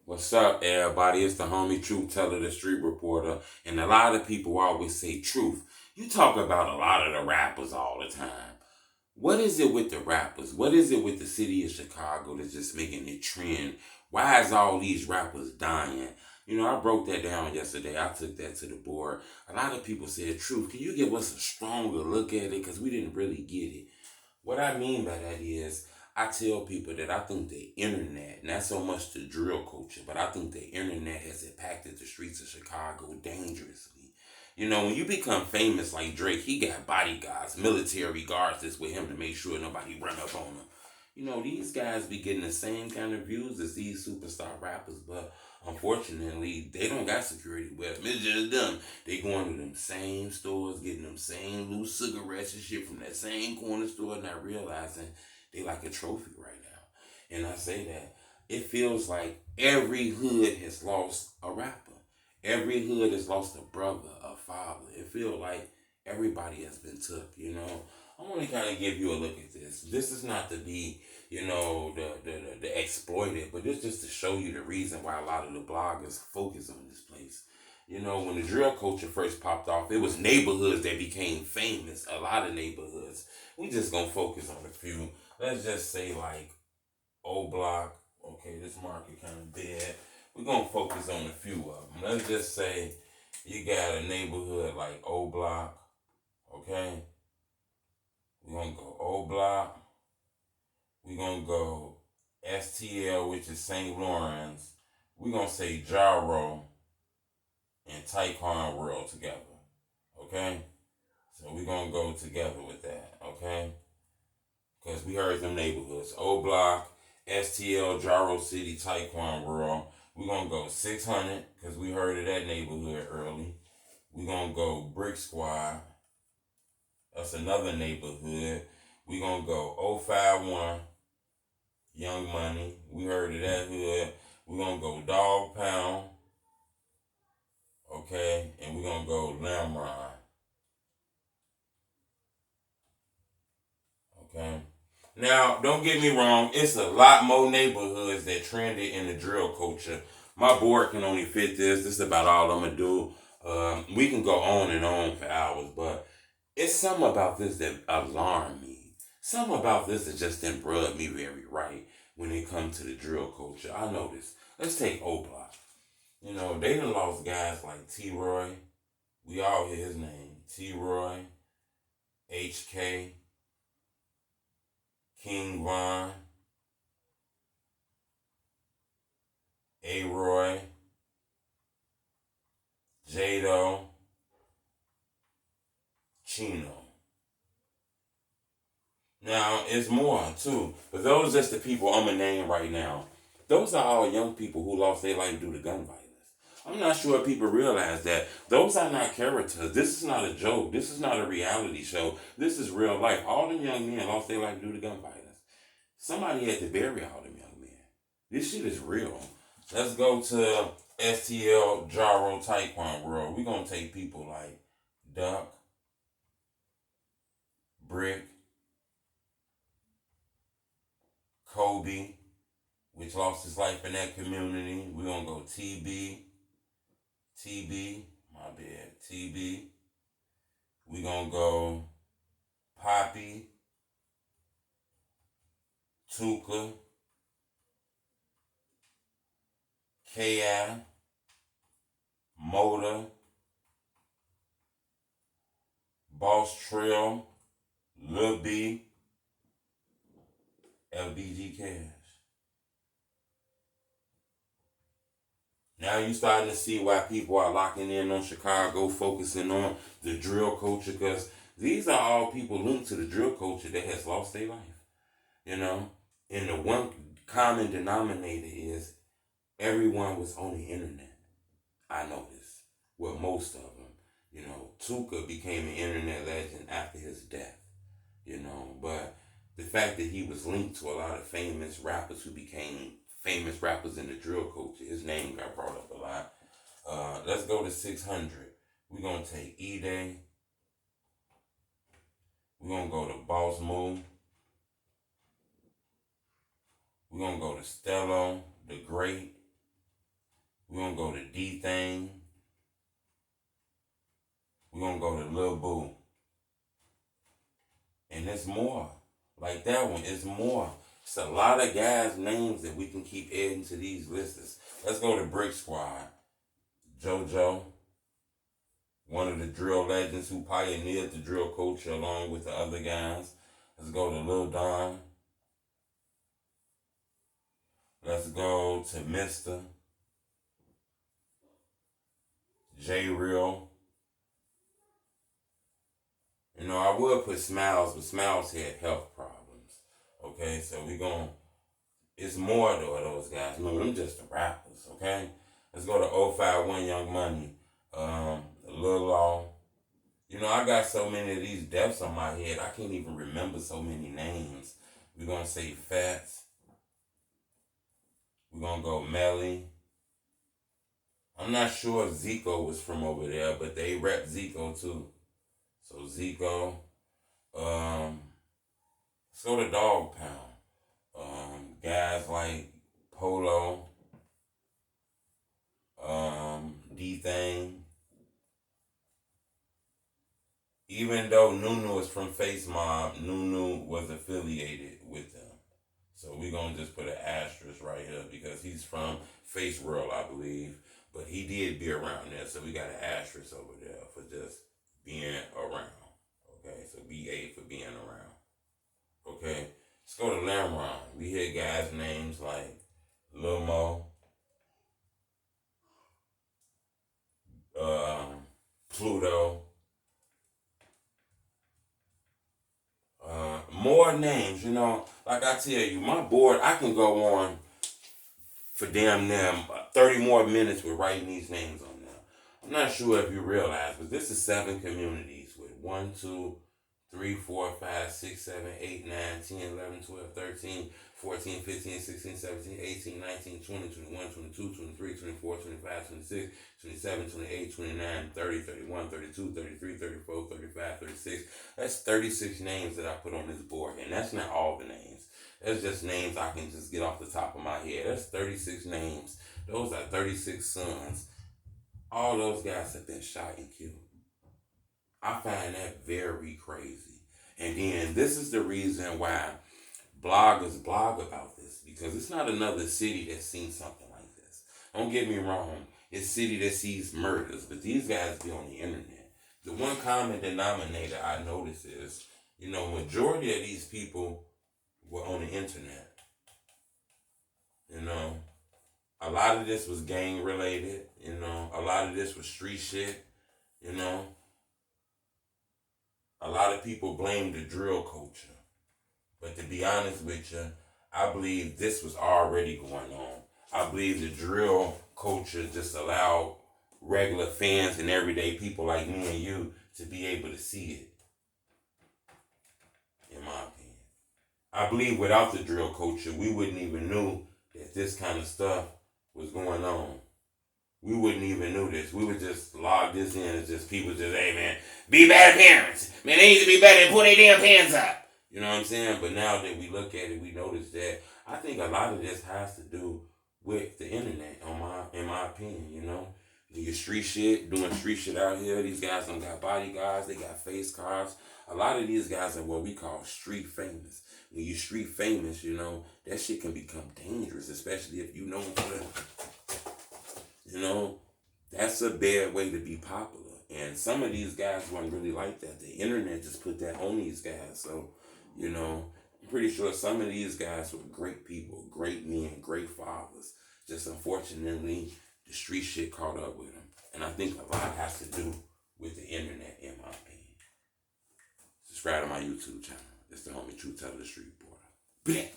What's up, everybody? It's the homie Truth Teller, the street reporter. And a lot of people always say truth. You talk about a lot of the rappers all the time. What is it with the rappers? What is it with the city of Chicago that's just making it trend? Why is all these rappers dying? I broke that down yesterday. I took that to the board. A lot of people said, Truth, can you give us a stronger look at it? Because we didn't really get it. What I mean by that is, I tell people that I think the internet, not so much the drill culture, but I think the internet has impacted the streets of Chicago dangerously. When you become famous like Drake, he got bodyguards, military guards that's with him to make sure nobody run up on him. These guys be getting the same kind of views as these superstar rappers, but unfortunately, they don't got security with them. It's just them. They going to them same stores, getting them same loose cigarettes and shit from that same corner store, not realizing they like a trophy right now. And I say that it feels like every hood has lost a rapper. Every hood has lost a brother, a father. It feels like everybody has been took. I want to kind of give you a look at this. This is not to be, the exploited, but it's just to show you the reason why a lot of the bloggers focus on this place. When the drill culture first popped off, it was neighborhoods that became famous. A lot of neighborhoods. We just gonna focus on a few. Let's just say like O Block. Okay, this market kind of dead. We're gonna focus on a few of them. Let's just say you got a neighborhood like O Block. Okay, we're gonna go O Block. We're gonna go STL, which is St. Lawrence. We're gonna say Jaro and Taekwon World together. Okay? So we're gonna go together with that, okay? Because we heard them neighborhoods. O Block, STL, Jaro City, Taekwon World. We're gonna go 600, because we heard of that neighborhood early. We're gonna go Brick Squad. That's another neighborhood. We're gonna go 051, Young Money. We heard of that hood. We're gonna go Dog Pound. Okay, and we're gonna go Lamron. Okay. Now, don't get me wrong, it's a lot more neighborhoods that trended in the drill culture. My board can only fit this. This is about all I'm gonna do. We can go on and on for hours, but it's something about this that alarmed me. Something about this that just didn't rub me very right when it comes to the drill culture. I noticed. Let's take O Block. They done lost guys like T Roy. We all hear his name. T Roy, HK, King Von, A Roy, Jado, Chino. Now, it's more too, but those just the people I'm gonna name right now. Those are all young people who lost their life due to gun violence. I'm not sure if people realize that those are not characters. This is not a joke. This is not a reality show. This is real life. All them young men lost their life due to gun violence. Somebody had to bury all them young men. This shit is real. Let's go to STL, Jaro, Taekwon World. We're gonna take people like Duck, Brick, Kobe, which lost his life in that community. We're gonna go TB, my bad, TB. We're gonna go Poppy, Tuka, KI, Motor, Boss Trail, Lil B, LBG Cash. Now you starting to see why people are locking in on Chicago, focusing on the drill culture, because these are all people linked to the drill culture that has lost their life. You know, and the one common denominator is everyone was on the internet. I noticed with most of them. Tuka became an internet legend after his death. But the fact that he was linked to a lot of famous rappers who became famous rappers in the drill culture, his name got brought up a lot. Let's go to 600. We're going to take E-Day. We're going to go to Boss Move. We're going to go to Stello, the Great. We're going to go to D-Thing. We're going to go to Lil Boo. And it's more. Like that one, it's more. It's a lot of guys' names that we can keep adding to these lists. Let's go to Brick Squad. JoJo, one of the drill legends who pioneered the drill culture along with the other guys. Let's go to Lil Don. Let's go to Mr. J Real. You know, I would put Smiles, but Smiles had health problems. Okay, so it's more though of those guys. No, them just the rappers, okay? Let's go to 051 Young Money. Lil Law. You know, I got so many of these deaths on my head, I can't even remember so many names. We're going to say Fats. We're going to go Melly. I'm not sure if Zico was from over there, but they rep Zico too. So Zico. Let's go to Dog Pound. Guys like Polo. D-Thing. Even though Nunu is from Face Mob, Nunu was affiliated with them. So we're going to just put an asterisk right here because he's from Face World, I believe. But he did be around there, so we got an asterisk over there for just being around. Okay, so BA for being around. Okay, let's go to Lamron. We hear guys' names like Lil Mo, Pluto, more names, you know. Like I tell you, my board, I can go on for damn near 30 more minutes with writing these names on there. I'm not sure if you realize, but this is 7 communities with 1, 2, 3, 4, 5, 6, 7, 8, 9, 10, 11, 12, 13, 14, 15, 16, 17, 18, 19, 20, 21, 22, 23, 24, 25, 26, 27, 28, 29, 30, 31, 32, 33, 34, 35, 36. That's 36 names that I put on this board. And that's not all the names. That's just names I can just get off the top of my head. That's 36 names. Those are 36 sons. All those guys have been shot and killed. I find that very crazy. And then this is the reason why bloggers blog about this. Because it's not another city that's seen something like this. Don't get me wrong. It's a city that sees murders. But these guys be on the internet. The one common denominator I notice is, you know, majority of these people were on the internet. You know, a lot of this was gang related. You know, a lot of this was street shit. You know, a lot of people blame the drill culture. But to be honest with you, I believe this was already going on. I believe the drill culture just allowed regular fans and everyday people like me and you to be able to see it. In my opinion. I believe without the drill culture, we wouldn't even know that this kind of stuff was going on. We wouldn't even know this. We would just log this in as just people just, hey man, be better parents. Man, they need to be better and put their damn pants up. You know what I'm saying? But now that we look at it, we notice that I think a lot of this has to do with the internet, in my opinion, you know? Your street shit, doing street shit out here. These guys don't got bodyguards, they got face cars. A lot of these guys are what we call street famous. When you're street famous, you know, that shit can become dangerous, especially if you know you know, that's a bad way to be popular. And some of these guys weren't really like that. The internet just put that on these guys. So, you know, I'm pretty sure some of these guys were great people, great men, great fathers. Just unfortunately, the street shit caught up with them. And I think a lot has to do with the internet, in my opinion. Subscribe to my YouTube channel. It's the homie True Teller the Street Boy.